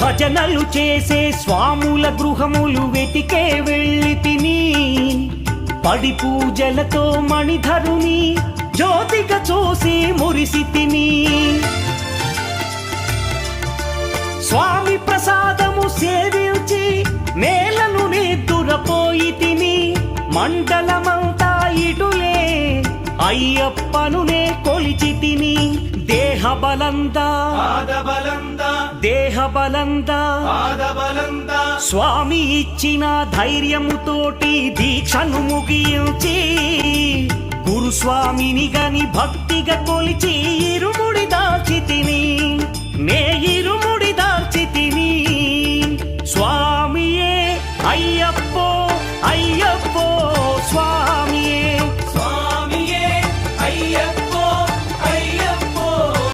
భజనలు చేసే స్వాముల గృహములు వెతికే వెళ్ళి తిని పడి పూజలతో మణిధరుని జ్యోతిగా చూసి మురిసి తిని స్వామి ప్రసాదము సేవించి నేలను నిద్దురపోయి తిని మండలమంతా ఇటులే అయ్యప్పనునే కొలిచి తిని దేహబలందా స్వామి ఇచ్చిన ధైర్యముతోటి దీక్షను ముగించి గురుస్వామిని గని భక్తిగా కొలిచి ఇరుముడి